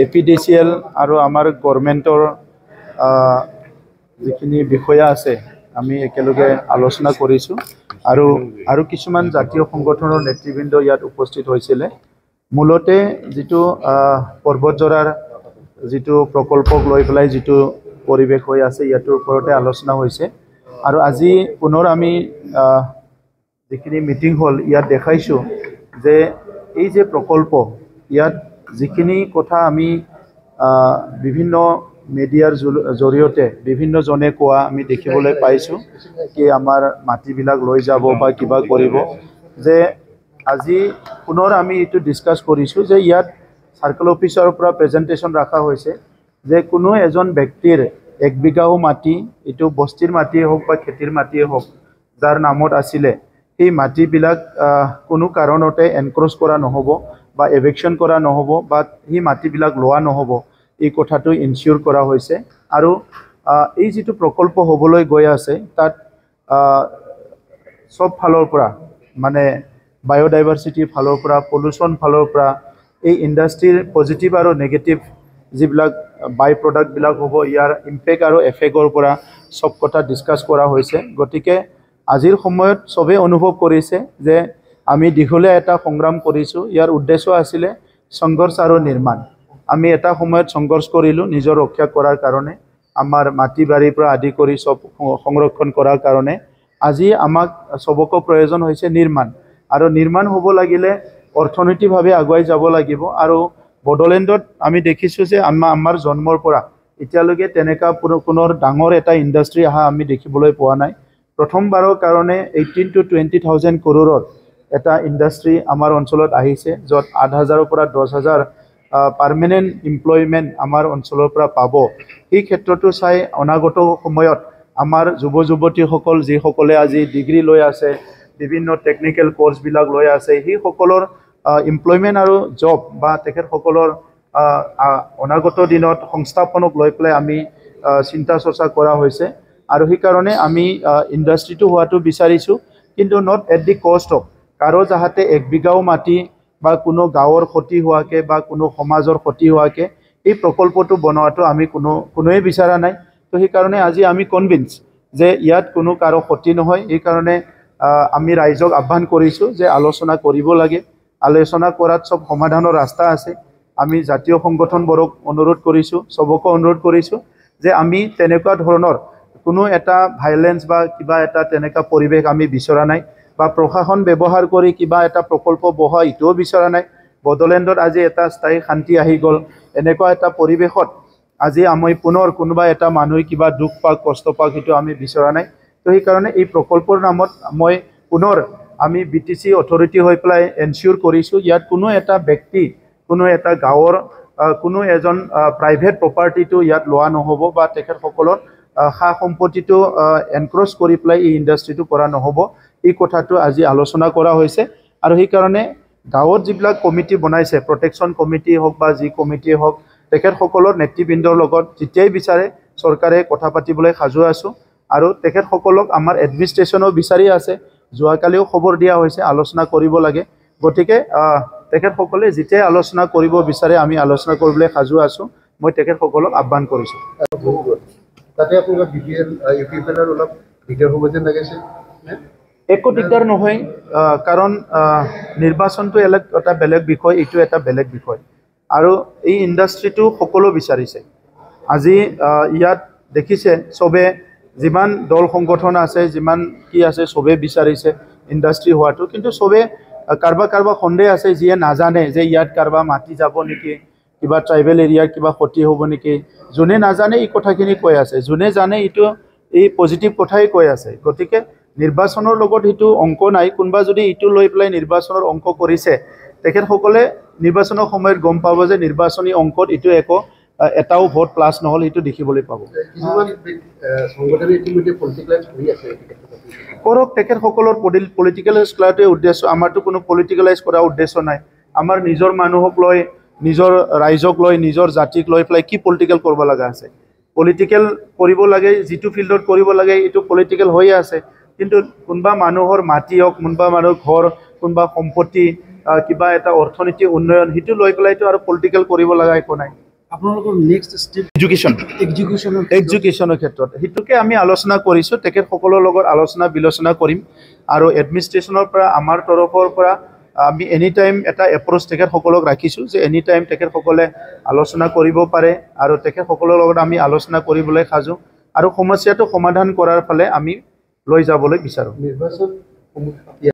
APDCL আৰু আমাৰ গভৰ্ণমেণ্টৰ যিখিনি বিষয়া আছে আমি একেলগে আলোচনা কৰিছোঁ আৰু কিছুমান জাতীয় সংগঠনৰ নেতৃবৃন্দ ইয়াত উপস্থিত হৈছিলে। মূলতে যিটো পৰ্বতজৰাৰ যিটো প্ৰকল্পক লৈ পেলাই যিটো পৰিৱেশ হৈ আছে ইয়াৰ ওপৰতে আলোচনা হৈছে আৰু আজি পুনৰ আমি যিখিনি মিটিং হল ইয়াত দেখাইছোঁ যে এই যে প্ৰকল্প ইয়াত যিখিনি কথা আমি বিভিন্ন মিডিয়াৰ জৰিয়তে বিভিন্ন জনে কোৱা আমি দেখিবলৈ পাইছোঁ কি আমাৰ মাটিবিলাক লৈ যাব বা কিবা কৰিব যে আজি পুনৰ আমি এইটো ডিসকাস কৰিছোঁ যে ইয়াত সাৰ্কেল অফিচৰ পৰা প্ৰেজেন্টেশন ৰাখা হৈছে যে কোনো এজন ব্যক্তিৰ 1 বিঘাও মাটি এইটো বস্তিৰ মাটিয়ে হওক বা খেতিৰ মাটিয়ে হওক যাৰ নামত আছিলে এই মাটিবিলাক কোনো কাৰণতে এনক্ৰোচ কৰা নহব বা এভিকশন কৰা নহব বা এই মাটিবিলাক লোৱা নহব এই কথাটো ইনচিউৰ কৰা হৈছে আৰু এই যেটো প্ৰকল্প হ'বলৈ গৈ আছে তাত সব ফালৰ পৰা মানে বায়োডাইভাৰ্সিটি ফালৰ পৰা পলিউশন ফালৰ পৰা এই ইন্ডাষ্ট্ৰিৰ পজিটিভ আৰু নেগেটিভ যিবিলাক বাই প্ৰডাক্ট বিলাক হ'ব ইয়াৰ ইম্পেক্ট আৰু এফেক্টৰ পৰা সব কথা ডিসকাস কৰা হৈছে গতিকে আজিৰ সময়ত সবে অনুভৱ কৰিছে যে আমি দীঘলীয়া এটা সংগ্ৰাম কৰিছো ইয়াৰ উদ্দেশ্য আছিল সংঘৰ্ষ আৰু নিৰ্মাণ আমি এটা সময়ত সংঘৰ্ষ কৰিলো নিজৰ ৰক্ষা কৰাৰ কাৰণে আমাৰ মাটি বাৰীৰ পৰা আদি কৰি সব সংৰক্ষণ কৰাৰ কাৰণে আজি আমাক সবকো প্ৰয়োজন হৈছে নিৰ্মাণ আৰু নিৰ্মাণ হ'ব লাগিলে অৰ্থনৈতিকভাৱে আগুৱাই যাব লাগিব আৰু বডলেণ্ডত আমি দেখিছো যে আমাৰ জন্মৰ পৰা এতিয়ালৈকে তেনেকা পুনৰ ডাঙৰ এটা ইন্ডাষ্ট্ৰি আহা আমি দেখিবলৈ পোৱা নাই প্ৰথমবাৰৰ কাৰণে 18 to 20,000 কৰোৰৰ এটা ইন্ডাষ্ট্ৰি আমাৰ অঞ্চলত আহিছে যত 8,000 পৰা 10,000 পাৰ্মানেন্ট এমপ্লয়মেন্ট আমাৰ অঞ্চলৰ পৰা পাব এই ক্ষেত্ৰটো চাই অনাগত সময়ত আমাৰ যুৱ যুৱতীসকল যি সকলে আজি ডিগ্ৰী লৈ আছে বিভিন্ন টেকনিক্যাল কোৰ্স বিলাক লৈ আছে হি সকলৰ এমপ্লয়মেন্ট আৰু জব বা তেখেত সকলৰ অনাগত দিনত সংস্থাপনক লৈ পেলাই আমি চিন্তা চৰ্চা কৰা হৈছে আৰু সেই কাৰণে আমি ইন্ডাষ্ট্ৰিটো হোৱাটো বিচাৰিছো কিন্তু not at the cost of কাৰো যাহাতে 1 বিঘাও মাটি বা কোনো গাঁৱৰ ক্ষতি হোৱাকে বা কোনো সমাজৰ ক্ষতি হোৱাকে এই প্ৰকল্পটো বনোৱাটো আমি কোনোৱে বিচাৰা নাই তো সেই কাৰণে আজি আমি কনভিন্স যে ইয়াত কোনো কাৰো ক্ষতি নহয় এই কাৰণে আমি ৰাইজক আহ্বান কৰিছো যে আলোচনা কৰিব লাগে আলোচনা কৰাত সব সমাধানৰ ৰাস্তা আছে আমি জাতীয় সংগঠনবোৰক অনুৰোধ কৰিছো সবকে অনুৰোধ কৰিছো যে আমি তেনেকুৱা ধৰণৰ কোনো এটা ভাইলেন্স বা কিবা এটা তেনেকা পৰিবেশ আমি বিচৰা নাই বা প্ৰশাসন ব্যৱহাৰ কৰি কিবা এটা প্ৰকল্প বহা ইটো বিচৰা নাই বডলেণ্ডত আজি এটা স্থায়ী শান্তি আহি গল এনেকুৱা এটা পৰিবেশত আজি আমি পুনৰ কোনোবা এটা মানুহ কিবা দুখ পাক কষ্ট পাক ইটো আমি বিচৰা নাই তো এই কাৰণে এই প্ৰকল্পৰ নামত মই পুনৰ আমি বিটিসি অথৰিটি হৈ পেলাই এনচিউৰ কৰিছো ইয়াত কোনো এটা ব্যক্তি কোনো এটা গাঁৱৰ কোনো এজন প্ৰাইভেট প্ৰপাৰ্টিটো ইয়াত লোৱা নহব বা তেখেত সকলৰ খা সম্পত্তিটো এনক্ৰোচ কৰি পেলাই এই ইন্ডাষ্ট্ৰিটো কৰা নহব এই কথাটো আজি আলোচনা কৰা হৈছে আৰু সেই কাৰণে গাঁৱত যিবিলাক কমিটি বনাইছে প্ৰটেকচন কমিটি হওক বা যি কমিটি হওক তেখেত সকলৰ নেতৃবৃন্দৰ লগত যেতিয়াই বিচাৰে চৰকাৰে কথা পাতিবলৈ সাজু আছো আৰু তেখেত সকলক আমাৰ এডমিনিষ্ট্ৰেচনও বিচাৰি আছে যোৱাকালিও খবৰ দিয়া হৈছে আলোচনা কৰিব লাগে গতিকে তেখেত সকলে যেতিয়াই আলোচনা কৰিব বিচাৰে আমি আলোচনা কৰিবলৈ সাজু আছো মই তেখেত সকলক আহ্বান কৰিছো তাতে আপোনাৰ বিপিএল ইউপিএলৰ অলপ দিগদাৰ হ'ব যেন লাগিছে একো দিগদাৰ নহয় কাৰণ নিৰ্বাচনটো এটা বেলেগ বিষয় এইটো এটা বেলেগ বিষয় আৰু এই ইন্ডাষ্ট্ৰিটো সকলো বিচাৰিছে আজি ইয়াত দেখিছে সবে যিমান দল সংগঠন আছে যিমান কি আছে সবে বিচাৰিছে ইন্ডাষ্ট্ৰি হোৱাটো কিন্তু সবে কাৰবা সন্দেহ আছে যিয়ে নাজানে যে ইয়াত কাৰবা মাটি যাব নেকি কিবা ট্ৰাইবেল এৰিয়াৰ কিবা ক্ষতি হ'ব নেকি যোনে নাজানে এই কথাখিনি কৈ আছে যোনে জানে এইটো এই পজিটিভ কথাই কৈ আছে গতিকে নিৰ্বাচনৰ লগত এইটো অংক নাই কোনবা যদি এইটো লৈ পেলাই নিৰ্বাচনৰ অংক কৰিছে তেখেত সকলে নিৰ্বাচনৰ সময়ত গম পাব যে নিৰ্বাচনী অংকত এইটো এটাও ভোট প্লাস নহল এইটো দেখিবলৈ পাব কিছুমান সংগঠনে ইতিমধ্যে পলিটিকেলাইজ হৈ আছে কৰক তেখেত সকলৰ পলিটিকেলাইজ কৰাটোৱে উদ্দেশ্য আমাৰটো কোনো পলিটিকেলাইজ কৰা উদ্দেশ্য নাই আমাৰ নিজৰ মানুহক লৈ নিজৰ ৰাইজক লৈ নিজৰ জাতিক লৈ পেলাই কি পলিটিকেল কৰিব লগা আছে পলিটিকেল কৰিব লাগে যেটো ফিল্ডত কৰিব লাগে এটো পলিটিকেল হৈ আছে কিন্তু কোনবা মানুহৰ মাটি হক কোনবা মানুহৰ ঘৰ কোনবা সম্পত্তি কিবা এটা অৰ্থনীতি উন্নয়ন সেইটো লৈ পেলাইতো আৰু পলিটিকেল কৰিব লগা একো নাই আপোনালোকৰ নেক্সট ষ্টেপ এডুকেশ্যনৰ ক্ষেত্ৰত সেইটোকে আমি আলোচনা কৰিছোঁ তেখেতসকলৰ লগত আলোচনা বিলোচনা কৰিম আৰু এডমিনিষ্ট্ৰেশ্যনৰ পৰা আমাৰ তৰফৰ পৰা আমি এনি টাইম এটা এপ্ৰ'চ তেখেতসকলক ৰাখিছোঁ যে এনি টাইম তেখেতসকলে আলোচনা কৰিব পাৰে আৰু তেখেতসকলৰ লগত আমি আলোচনা কৰিবলৈ সাজু আৰু সমস্যাটো সমাধান কৰাৰ ফালে আমি লৈ যাবলৈ বিচাৰোঁ নিৰ্বাচন